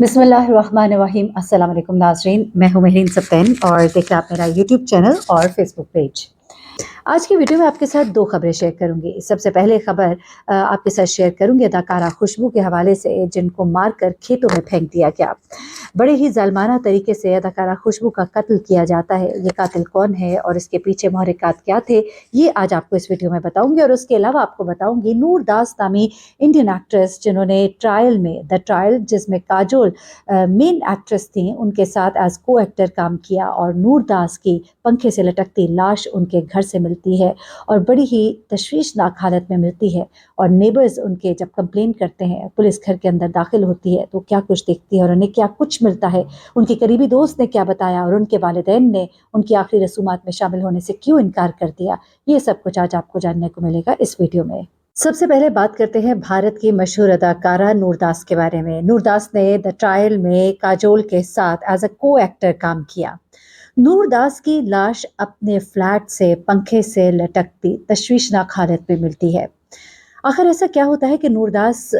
बिस्मिल्लाहिर्रहमानिर्रहीम। अस्सलाम वालेकुम नाज़रीन, मैं हूँ महरीन सब्तैन और देख रहे हैं आप मेरा यूट्यूब चैनल और फेसबुक पेज। आज की वीडियो में आपके साथ दो खबरें शेयर करूंगी। सबसे पहले खबर आपके साथ शेयर करूंगी अदाकारा खुशबू के हवाले से, जिनको मारकर खेतों में फेंक दिया गया। बड़े ही जालमाना तरीके से अदाकारा खुशबू का कत्ल किया जाता है। ये कातिल कौन है और इसके पीछे महरक़ात क्या थे, ये आज आपको इस वीडियो में बताऊंगी। और उसके अलावा आपको बताऊंगी नूर दास नामी इंडियन एक्ट्रेस, जिन्होंने ट्रायल में द ट्रायल, जिसमें काजोल मेन एक्ट्रेस थी, उनके साथ एज को एक्टर काम किया। और नूर दास की पंखे से लटकती लाश उनके घर से मिलती है और बड़ी ही तशवीशनाक हालत में मिलती है। और नेबर्स उनके जब कंप्लेन करते हैं, पुलिस घर के अंदर दाखिल होती है तो क्या कुछ देखती है और उन्हें क्या कुछ मिलता है, उनके करीबी दोस्त ने क्या बताया और उनके वालिदैन ने उनकी आखिरी रसूमात में शामिल होने से क्यों इनकार कर दिया, ये सब कुछ आज आपको जानने को मिलेगा इस वीडियो में। सबसे पहले बात करते हैं भारत की मशहूर अदाकारा नूर दास के बारे में। नूर दास ने द ट्रायल में काजोल के साथ एज अ को एक्टर काम किया। नूर दास की लाश अपने फ्लैट से पंखे से लटकती तशवीशनाक हालत में मिलती है। आखिर ऐसा क्या होता है कि नूर दास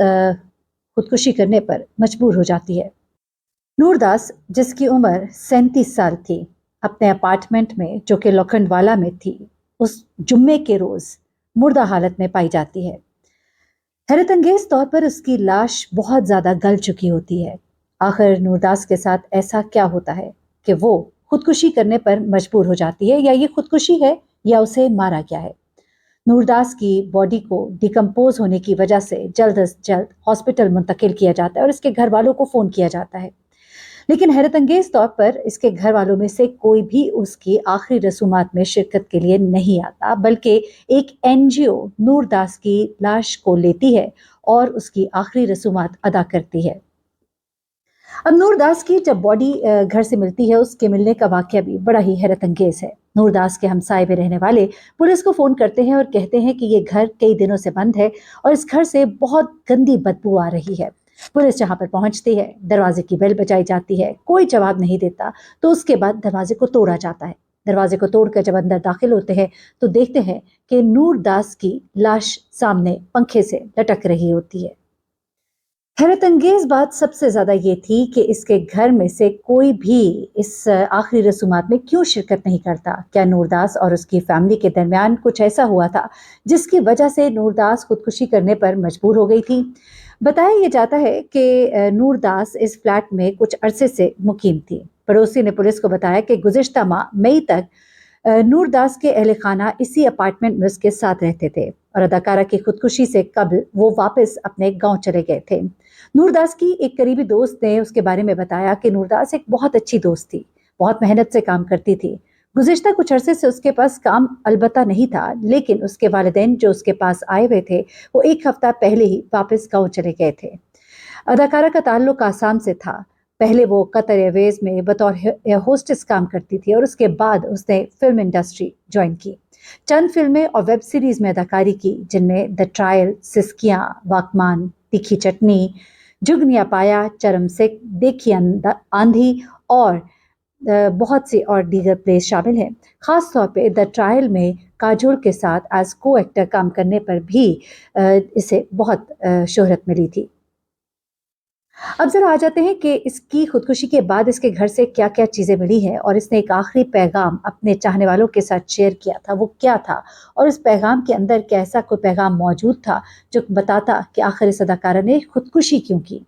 खुदकुशी करने पर मजबूर हो जाती है। नूर दास, जिसकी उम्र 37 साल थी, अपने अपार्टमेंट में जो कि लोखंडवाला में थी, उस जुम्मे के रोज मुर्दा हालत में पाई जाती है। हैरत अंगेज तौर पर उसकी लाश बहुत ज्यादा गल चुकी होती है। आखिर नूरदास के साथ ऐसा क्या होता है कि वो खुदकुशी करने पर मजबूर हो जाती है, या ये खुदकुशी है या उसे मारा गया है। नूरदास की बॉडी को डिकम्पोज होने की वजह से जल्द अज जल्द हॉस्पिटल मुंतकिल किया जाता है और इसके घर वालों को फोन किया जाता है। लेकिन हैरत अंगेज तौर पर इसके घर वालों में से कोई भी उसकी आखिरी रसूमात में शिरकत के लिए नहीं आता, बल्कि एक एनजीओ नूरदास की लाश को लेती है और उसकी आखिरी रसूमात अदा करती है। अब नूरदास की जब बॉडी घर से मिलती है, उसके मिलने का वाकया भी बड़ा ही हैरत अंगेज है। नूरदास के हमसाए में रहने वाले पुलिस को फोन करते हैं और कहते हैं कि ये घर कई दिनों से बंद है और इस घर से बहुत गंदी बदबू आ रही है। पुलिस जहां पर पहुंचती है, दरवाजे की बेल बजाई जाती है, कोई जवाब नहीं देता, तो उसके बाद दरवाजे को तोड़ा जाता है। दरवाजे को तोड़कर जब अंदर दाखिल होते हैं तो देखते हैं कि नूरदास की लाश सामने पंखे से लटक रही होती है। हैरत अंगेज बात सबसे ज्यादा ये थी कि इसके घर में से कोई भी इस आखिरी रसूमात में क्यों शिरकत नहीं करता। क्या नूरदास और उसकी फैमिली के दरमियान कुछ ऐसा हुआ था जिसकी वजह से नूरदास खुदकुशी करने पर मजबूर हो गई थी। बताया ये जाता है कि नूरदास इस फ्लैट में कुछ अरसे से मुकीम थी। पड़ोसी ने पुलिस को बताया कि गुज़िश्ता माह मई तक नूरदास के अहल खाना इसी अपार्टमेंट में उसके साथ रहते थे और अदाकारा की खुदकुशी से कबल वो वापस अपने गांव चले गए थे। नूरदास की एक करीबी दोस्त ने उसके बारे में बताया कि नूरदास एक बहुत अच्छी दोस्त थी, बहुत मेहनत से काम करती थी। गुज़िश्ता कुछ अरसे से उसके पास काम अलबत्ता नहीं था, लेकिन उसके वालिदैन जो उसके पास आए हुए थे, वो एक हफ्ता पहले ही वापस गाँव चले गए थे। अदाकारा का ताल्लुक आसाम से था। पहले वो कतर एयरवेज में बतौर होस्टेस काम करती थी और उसके बाद उसने फिल्म इंडस्ट्री ज्वाइन की। चंद फिल्में और वेब सीरीज में अदाकारी की, जिनमें द ट्रायल, सिस्कियां, वाकमान, तीखी चटनी, जुगनिया पाया, चरम सिख, देखी आंधी और बहुत सी और दीगर प्लेस शामिल हैं। खास तौर पे द ट्रायल में काजोल के साथ एज को एक्टर काम करने पर भी इसे बहुत शोहरत मिली थी। अब जरा आ जाते हैं कि इसकी खुदकुशी के बाद इसके घर से क्या क्या चीजें मिली हैं और इसने एक आखिरी पैगाम अपने चाहने वालों के साथ शेयर किया था, वो क्या था और इस पैगाम के अंदर क्या ऐसा कोई पैगाम मौजूद था जो बताता कि आखिर इस अदाकारा ने खुदकुशी क्यों की।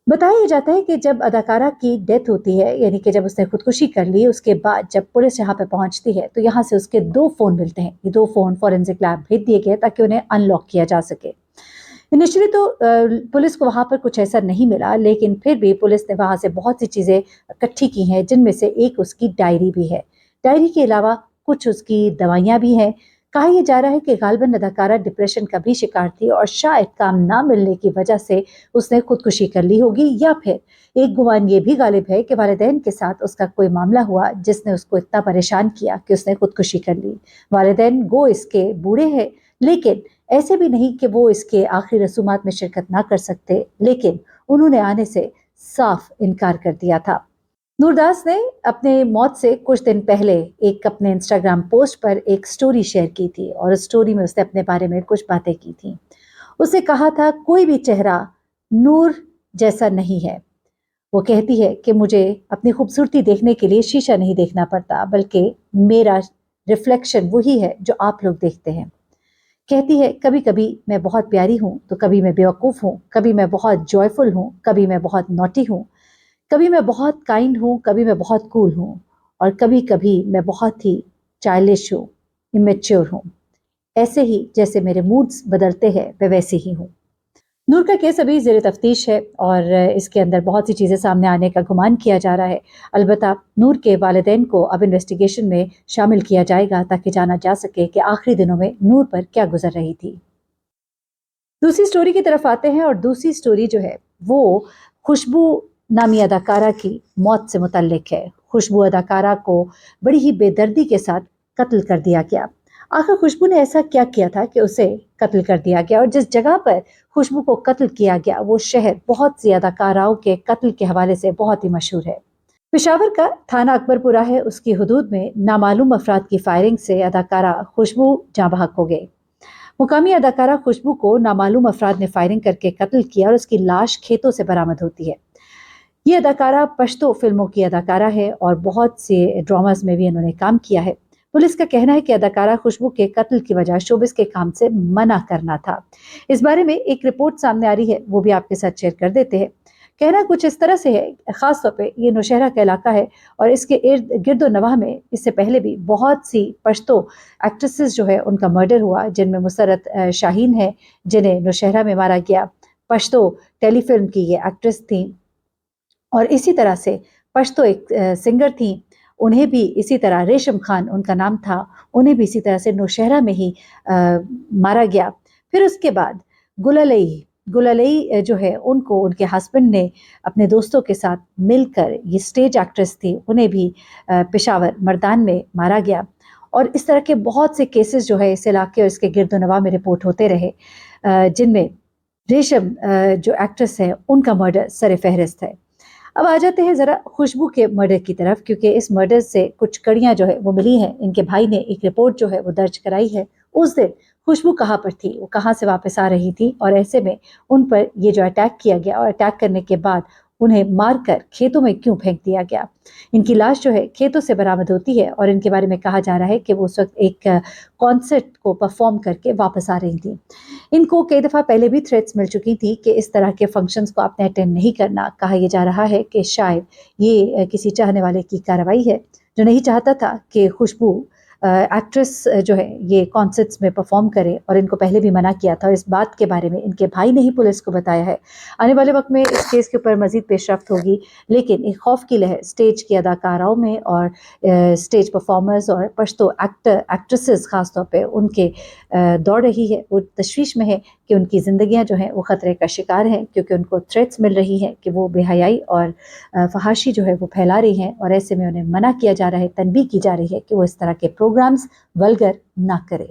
बताया जाता है कि जब अदाकारा की डेथ होती है, यानी कि जब उसने खुदकुशी कर ली, उसके बाद जब पुलिस यहाँ पे पहुंचती है तो यहाँ से उसके 2 फोन मिलते हैं। ये 2 फोन फॉरेंसिक लैब भेज दिए गए ताकि उन्हें अनलॉक किया जा सके। इनिशियली तो पुलिस को वहां पर कुछ ऐसा नहीं मिला, लेकिन फिर भी पुलिस ने वहां से बहुत सी चीजें इकट्ठी की हैं, जिनमें से एक उसकी डायरी भी है। डायरी के अलावा कुछ उसकी दवाइयां भी हैं। कहा यह जा रहा है कि गालिबन अदाकारा डिप्रेशन का भी शिकार थी और शायद काम ना मिलने की वजह से उसने खुदकुशी कर ली होगी, या फिर एक गुमान ये भी गालिब है कि वालिदैन के साथ उसका कोई मामला हुआ जिसने उसको इतना परेशान किया कि उसने खुदकुशी कर ली। वालिदैन गो इसके बूढ़े हैं, लेकिन ऐसे भी नहीं कि वो इसके आखिरी रसूमात में शिरकत ना कर सकते, लेकिन उन्होंने आने से साफ इनकार कर दिया था। नूरदास ने अपने मौत से कुछ दिन पहले एक अपने इंस्टाग्राम पोस्ट पर एक स्टोरी शेयर की थी और उस स्टोरी में उसने अपने बारे में कुछ बातें की थी। उसे कहा था, कोई भी चेहरा नूर जैसा नहीं है, وہ کہتی ہے کہ مجھے اپنی خوبصورتی دیکھنے کے لیے شیشہ نہیں دیکھنا پڑتا، بلکہ میرا ریفلیکشن وہی ہے جو آپ لوگ دیکھتے ہیں۔ کہتی ہے کبھی کبھی میں بہت پیاری ہوں تو کبھی میں بیوقوف ہوں، کبھی میں بہت جوائفل ہوں، کبھی میں بہت نوٹی ہوں، کبھی میں بہت کائنڈ ہوں، کبھی میں بہت کول ہوں، اور کبھی کبھی میں بہت ہی چائلڈش ہوں، امیچور ہوں۔ ایسے ہی جیسے میرے موڈز بدلتے ہیں میں ویسے ہی ہوں۔ نور کا کیس ابھی زیر تفتیش ہے اور اس کے اندر بہت سی چیزیں سامنے آنے کا گمان کیا جا رہا ہے۔ البتہ نور کے والدین کو اب انویسٹیگیشن میں شامل کیا جائے گا تاکہ جانا جا سکے کہ آخری دنوں میں نور پر کیا گزر رہی تھی۔ دوسری سٹوری کی طرف آتے ہیں اور دوسری سٹوری جو ہے وہ خوشبو نامی اداکارہ کی موت سے متعلق ہے۔ خوشبو اداکارہ کو بڑی ہی بے دردی کے ساتھ قتل کر دیا گیا۔ آخر خوشبو نے ایسا کیا کیا تھا کہ اسے قتل کر دیا گیا، اور جس جگہ پر خوشبو کو قتل کیا گیا وہ شہر بہت سی اداکاراؤں کے قتل کے حوالے سے بہت ہی مشہور ہے۔ پشاور کا تھانہ اکبر پورہ ہے، اس کی حدود میں نامعلوم افراد کی فائرنگ سے اداکارہ خوشبو جاں بحق ہو گئے۔ مقامی اداکارہ خوشبو کو نامعلوم افراد نے فائرنگ کر کے قتل کیا اور اس کی لاش کھیتوں سے برآمد ہوتی ہے۔ یہ اداکارہ پشتو فلموں کی اداکارہ ہے اور بہت سے ڈراماز میں بھی انہوں نے کام کیا ہے۔ پولیس کا کہنا ہے کہ اداکارہ خوشبو کے قتل کی وجہ شوبز کے کام سے منع کرنا تھا۔ اس بارے میں ایک رپورٹ سامنے آ رہی ہے، وہ بھی آپ کے ساتھ شیئر کر دیتے ہیں۔ کہنا کچھ اس طرح سے ہے، خاص طور پہ یہ نوشہرہ کا علاقہ ہے اور اس کے ارد گرد و نواح میں اس سے پہلے بھی بہت سی پشتو ایکٹریسز جو ہے ان کا مرڈر ہوا، جن میں مسرت شاہین ہے جنہیں نوشہرہ میں مارا گیا۔ پشتو ٹیلی فلم کی یہ ایکٹریس تھیں، اور اسی طرح سے پشتو ایک سنگر تھیں، انہیں بھی اسی طرح ریشم خان ان کا نام تھا، انہیں بھی اسی طرح سے نوشہرہ میں ہی مارا گیا۔ پھر اس کے بعد گلالئی جو ہے ان کو ان کے ہسبینڈ نے اپنے دوستوں کے ساتھ مل کر، یہ سٹیج ایکٹریس تھی، انہیں بھی پشاور مردان میں مارا گیا۔ اور اس طرح کے بہت سے کیسز جو ہے اس علاقے اور اس کے گرد و نواح میں رپورٹ ہوتے رہے، جن میں ریشم جو ایکٹریس ہے ان کا مرڈر سر فہرست ہے۔ اب آ جاتے ہیں ذرا خوشبو کے مرڈر کی طرف، کیونکہ اس مرڈر سے کچھ کڑیاں جو ہے وہ ملی ہیں۔ ان کے بھائی نے ایک رپورٹ جو ہے وہ درج کرائی ہے۔ اس دن خوشبو کہاں پر تھی، وہ کہاں سے واپس آ رہی تھی، اور ایسے میں ان پر یہ جو اٹیک کیا گیا، اور اٹیک کرنے کے بعد انہیں مار کر کھیتوں میں کیوں پھینک دیا گیا۔ ان کی لاش جو ہے کھیتوں سے برآمد ہوتی ہے، اور ان کے بارے میں کہا جا رہا ہے کہ وہ اس وقت ایک کانسرٹ کو پرفارم کر کے واپس آ رہی تھی۔ ان کو کئی دفعہ پہلے بھی تھریٹس مل چکی تھی کہ اس طرح کے فنکشنز کو آپ نے اٹینڈ نہیں کرنا۔ کہا یہ جا رہا ہے کہ شاید یہ کسی چاہنے والے کی کارروائی ہے جو نہیں چاہتا تھا کہ خوشبو ایکٹریس جو ہے یہ کانسرٹس میں پرفارم کرے، اور ان کو پہلے بھی منع کیا تھا، اور اس بات کے بارے میں ان کے بھائی نے ہی پولیس کو بتایا ہے۔ آنے والے وقت میں اس کیس کے اوپر مزید پیش رفت ہوگی، لیکن ایک خوف کی لہر سٹیج کی اداکاراؤں میں اور سٹیج پرفارمرز اور پشتو ایکٹریسز خاص طور پہ ان کے دوڑ رہی ہے۔ وہ تشویش میں ہے کہ ان کی زندگیاں جو ہیں وہ خطرے کا شکار ہیں، کیونکہ ان کو تھریٹس مل رہی ہیں کہ وہ بے حیائی اور فحاشی جو ہے وہ پھیلا رہی ہیں، اور ایسے میں انہیں منع کیا جا رہا ہے، تنبیہ کی جا رہی ہے کہ وہ اس طرح کے پروگرامز ولگر نہ کرے۔